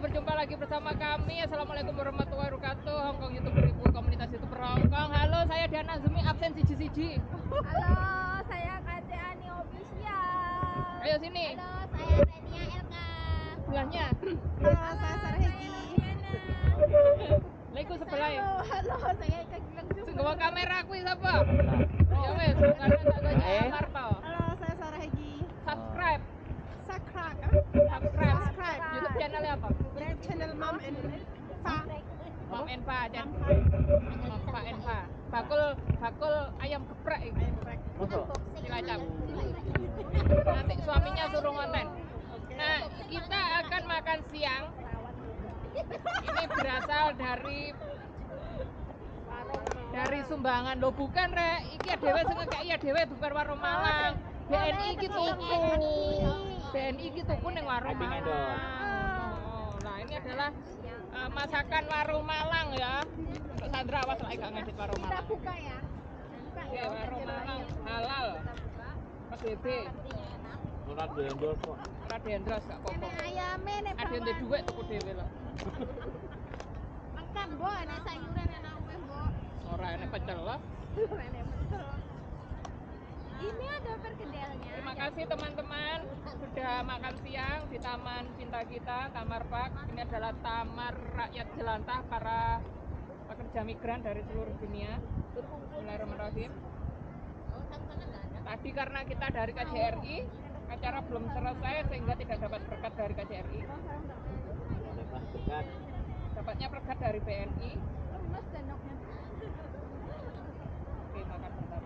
berjumpa lagi bersama kami. Assalamualaikum warahmatullahi wabarakatuh. Hongkong YouTuber Ibu, komunitas YouTuber Hongkong. Halo, saya Diana Zumi, absen siji-siji. Halo, saya KC Ani Official. Ayo sini. Halo, saya Renia Elka. Sebelahnya. Halo, saya Sarah Hegi. Lah iku sebelah. Halo, saya Eka Gilang Sing gawa kamera kuwi sapa? Ya wis, karena tak gawe Marto. Halo, saya Sarah Hegi. Subscribe. Subscribe. YouTube channelnya apa? YouTube channel Mom and Fa. Mom and Pa dan Mom Pa and Pa. Bakul ayam geprek iki. Ayam geprek. Cilacap. Nanti suaminya suruh ngonten. Nah, kita akan makan siang. Ini berasal dari sumbangan lo, bukan rek, iki dhewe sing ngekeki dhewe bukan warung Malang. BNI iki tuku. BNI iki tuku ning warung Malang. Nah, ini adalah masakan warung Malang ya. Untuk Sandra awas lagi gak ngedit warung Malang. Kita buka ya. Oke, warung Malang halal. PSBB. Ora diendorse kok. Ora diendorse gak apa-apa. Ayame nek Ada yang duit tuku dhewe lho. makan bo enek sayuran enak weh bo. Ora enek pecel loh. Enek betul. Ini ada perkedelnya. Terima kasih teman-teman sudah makan siang di Taman Cinta Kita, Kamar Park. Ini adalah Taman Rakyat Jelantah para pekerja migran dari seluruh dunia. Bismillahirrahmanirrahim. Tadi karena kita dari KJRI, acara belum selesai sehingga tidak dapat berkat dari KJRI. Dapat berkat. Dapatnya berkat dari BNI. Mas sendoknya. Oke, makan bentar.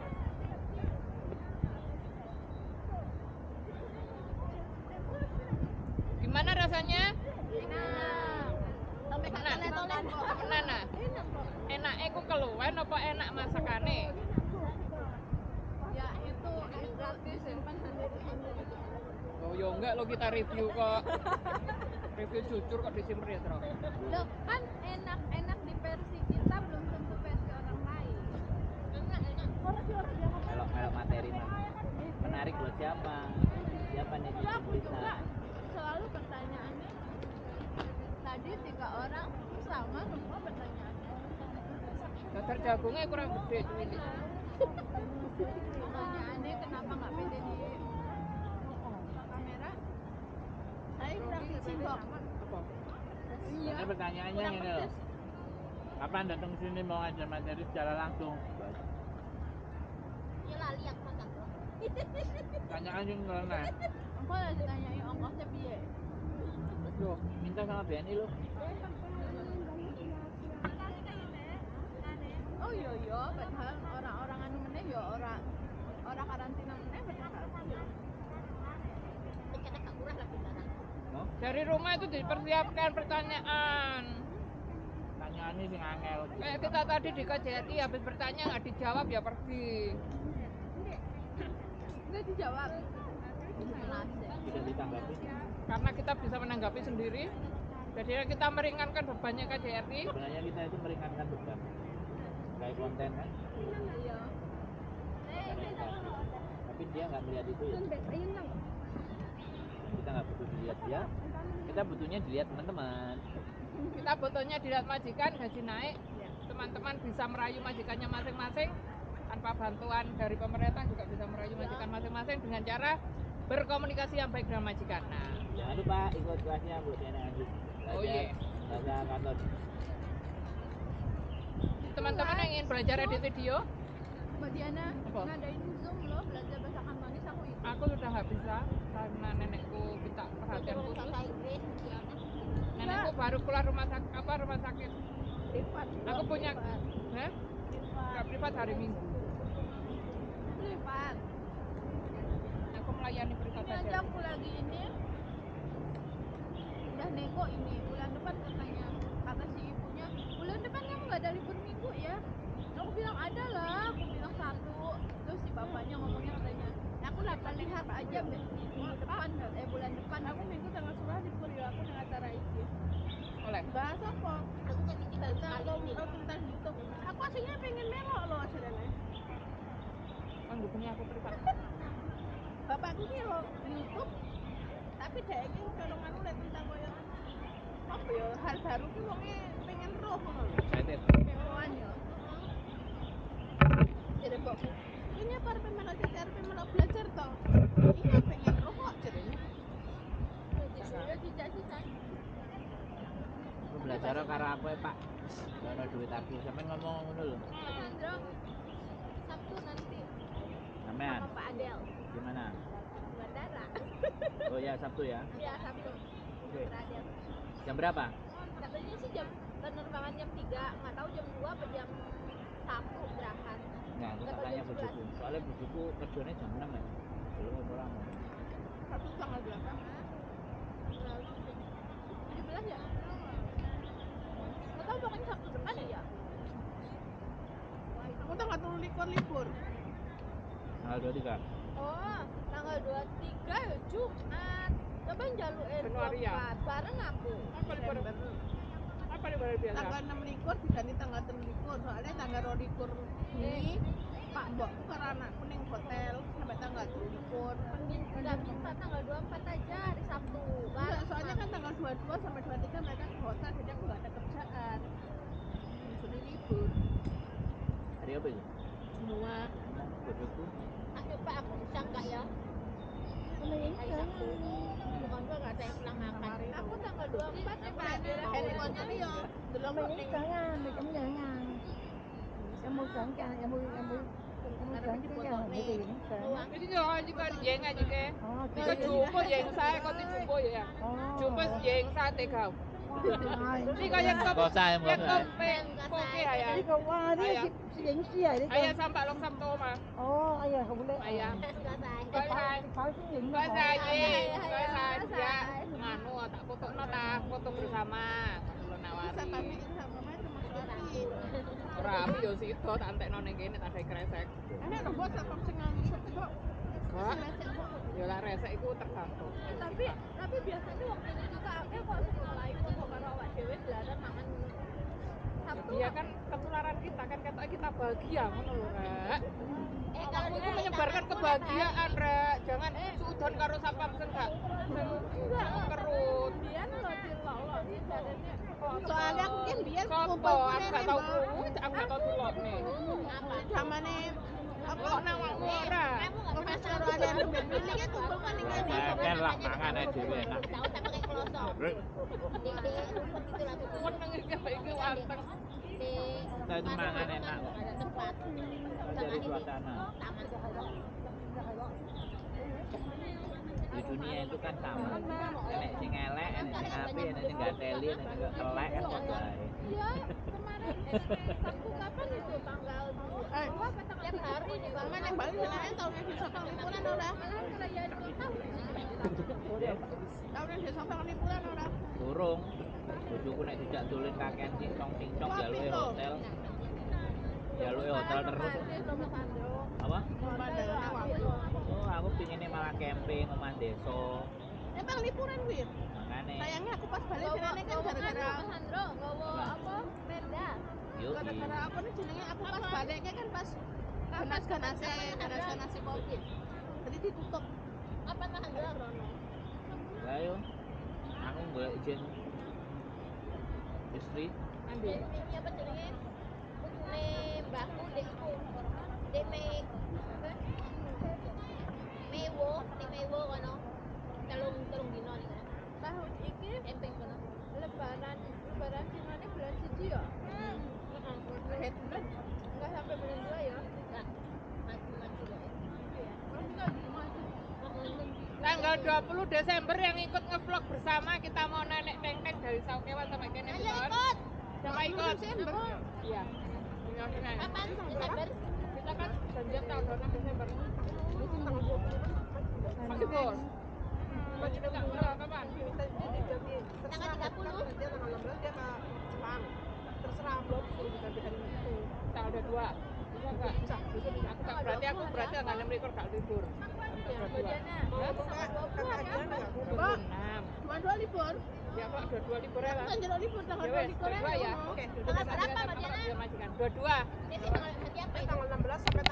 Gimana rasanya? Enak. Sampai Enak. tolen-tolen kok. Enak. Enak ku keluwen apa enak masakane? Ya itu gratis simpan sendiri. Oh ya enggak lo kita review kok. Review jujur kok disimpen ya, Tro. Loh, kan enak di versi kita belum tentu versi orang lain. Enak. Kalau materi mah menarik buat siapa? Siapa nih Ya aku bisa? juga selalu pertanyaannya tadi 3 orang sama semua pertanyaannya. Dasar jagungnya kurang gede cuy. Pertanyaannya kenapa nggak pede di kamera? Saya kurang kok. Apa? Ini pertanyaannya kurang ini loh. pedes. Kapan datang ke sini mau ngajar materi secara langsung? Ya lali yang makan bro. Pertanyaan yang ngeleneh. Engkau lagi ditanyain ongkosnya piye? Loh, minta sama BNI lo. Oh iya, padahal orang-orang anu meneh ya orang karantina meneh padahal. Tiketnya gak murah lagi sekarang. No? Dari rumah itu dipersiapkan pertanyaan. Pertanyaannya sing angel. Kayak kita tadi di KJRI habis bertanya nggak dijawab ya pergi. Nggak dijawab. Tidak ditanggapi. Karena kita bisa menanggapi sendiri. Jadi kita meringankan bebannya KJRI. Sebenarnya kita itu meringankan beban. Kayak konten kan? Iya. Tapi dia nggak melihat itu ya. Kita nggak butuh dilihat dia. Kita butuhnya dilihat teman-teman. Kita butuhnya dilihat majikan gaji naik. Teman-teman bisa merayu majikannya masing-masing. Tanpa bantuan dari pemerintah juga bisa merayu majikan masing-masing dengan cara berkomunikasi yang baik dengan majikan. Nah, Jangan lupa ikut kelasnya Bu Diana Andi. Oh iya. Belajar kantor. teman-teman yang ingin belajar edit video, Mbak Diana Apa? ngadain Zoom loh belajar bahasa Kantonis aku ikut. aku sudah nggak bisa karena nenekku minta perhatian khusus. Nenekku baru keluar rumah sakit. Privat. Aku punya, privat. nggak privat hari Minggu. Privat. Aku melayani privat Ini aja saja. aku lagi ini udah nego ini bulan depan katanya, kata si ibunya bulan depan kamu nggak ada libur minggu ya. Aku bilang ada lah, aku bilang 1. Terus si bapaknya ngomongnya katanya aku dapat lihat aja minggu depan bulan depan aku minggu tanggal 10 libur ya, aku dengan acara ini Oleh. bahas apa tentang tentang YouTube. Aku aslinya pengen melok loh aslinya. Kan bukunya aku privat. Bapakku ki lo YouTube tapi dia ini kalau anu lihat tentang koyo apa ya ya hal baru ki wonge pengen roh ngono lho. Excited. Kepoan ya. Jadi mbokku. Ini apa arep melok belajar toh? Iya pengen roh kok jarene. Ya cicak-cicak. Aku belajar karo aku ya, Pak. Ono duit aku, sampean ngomong ngono lho. Mas Andro. Sabtu nanti Sampean sama Pak Adel. gimana? Bandara. Oh ya, Sabtu ya. Iya, Sabtu. Oke. Pak Adel. Jam berapa? Katanya sih penerbangan jam 3, nggak tahu jam 2 apa jam 1 berangkat. Nah, aku tak Atau tanya jam 11. bujuku. Soalnya bujuku kerjanya jam 6 ya. Belum mau pulang. Satu tanggal berapa? 17 ya? Nggak tahu pokoknya Sabtu depan ya. Aku tanggal 23 libur. Tanggal 23. Oh, tanggal 23 ya Jumat. Coba jaluk Januari ya? 24 bareng aku. Apa libur? Desember. Apa libur biasa? Tanggal 6 likur diganti tanggal 3 likur. Soalnya tanggal 2 likur ini Pak mbokku karo anakku ning hotel sampai tanggal 3 likur. Enggak minta tanggal 24 aja hari Sabtu. Enggak, soalnya kan tanggal 22 sampai 23 mereka di hotel, jadi aku nggak ada kerjaan. Sudah libur. Hari apa itu? Semua. Bujuku. Ayo Pak, aku bisa enggak ya? Hari Sabtu. Bukan gua enggak ada yang pulang makan. Aku tanggal 24 ya Pak. Handphonenya nih ya, delok Mình ning có ngàn, mình cũng nhớ ngàn. Em mua sẵn cả, em mua sẵn cái gì cũng sẵn. Jadi yo jika jeng aja ke. Jika jumbo jeng saya kau tu jumbo ya. Jumbo jeng saya tegau. Jika yang kau Gak usah, yang gak kau usah. poke ayah. Đi cầu qua đi, chị dính xìa đi Ayah con. sampai long sabtu mah. Ồ, ai à, không lẽ. Ayah. Enggak say. Kau saya. Phải chứ dính Kau saya Hai, kau saya hai, dia hai. nganu tak foto nota foto bersama. Kalau bisa nawari. kami sama mama termasuk Abi. Rapi yo situ tak entek none kene tak ada kresek. Ini ada bos apa sing ngangkut kok. Wah. Yo lah resek iku tergantung. Tapi biasanya waktu itu juga aku kok sing mulai foto karo awak dhewe delaran mangan Sabtu. Iya kan ketularan kita kan ketok kita bahagia ngono lho, Rek. Kalau Itu menyebarkan kebahagiaan, Rek. Jangan sudon karo sapam sing gak kerut. Biar lo dilolok sih jadinya. Soalnya aku kan biar Sopo, kumpul aku gak tau krungu, aku gak tau tulok nih. zamane apa Kok nawakmu ora? Mas karo ada beli kan kumpul kan ning ngene. Saya kan lah mangan aja dhewe enak. Tahu tak pakai klosok. Di rumput itu lah tuh. Meneng iki iki wanteng. Di Kita itu mangan enak kok. ada tempat. Dari suasana. Taman. Di dunia itu kan sama. Enek sing elek, enek sing apik, enek sing gak teli, enek sing elek kan padha ae. Iya, kemarin Sabtu kapan itu tanggal 2 apa tanggal tiap hari nih Bang. Mana Bali senane tahun yang bisa pang liburan ora? Malah perayaan ulang tahun. Tahun yang bisa pang liburan ora? Durung. Bojoku nek dijak dolen kakean cincong jaluke hotel. Jaluke hotel terus. Apa? Pemandangannya wangi. Oh, aku pinginnya malah camping omah desa. Emang liburan wir? Makane. Sayangnya aku pas balik senane kan gara-gara Mas Andro nggawa apa? Perda. Yuk. gara-gara apa nih jenenge aku pas baliknya kan pas ganas-ganase Covid. Jadi ditutup. Apa Mas Andro? Lah yo. Aku golek izin istri. Ini apa jenenge? Putune mbahku dek iku. Dek apa? Mewo kono. Telung dino ning kono. Tahun iki camping kono. Lebaran dinane bulan 1 ya? Akhir bulan. Enggak sampai bulan 2 ya? Enggak. Maju ya. Maksudnya maju. Tanggal 20 Desember yang ikut ngevlog bersama kita mau nenek teng-teng dari Saukewan sampai kene Ayo Buton. ikut. Siapa ikut? Desember. Iya. Kapan? Desember. Kita kan janjian tanggal 6 Desember. Masih bos. Masih enggak enggak kapan? Tanggal 30. Tanggal 22. Bisa enggak? Bisa. Aku berarti tanggal 6 rekor gak libur. Ya, badannya. Kok 6. cuma 2 libur? Ya kok 22 libur ya Aku lah. kan jalur libur tanggal Ya 2 wes, libur 22 ya. Oke. Tanggal berapa badannya? 22. Jadi tanggal hari apa itu? Tanggal 16 sampai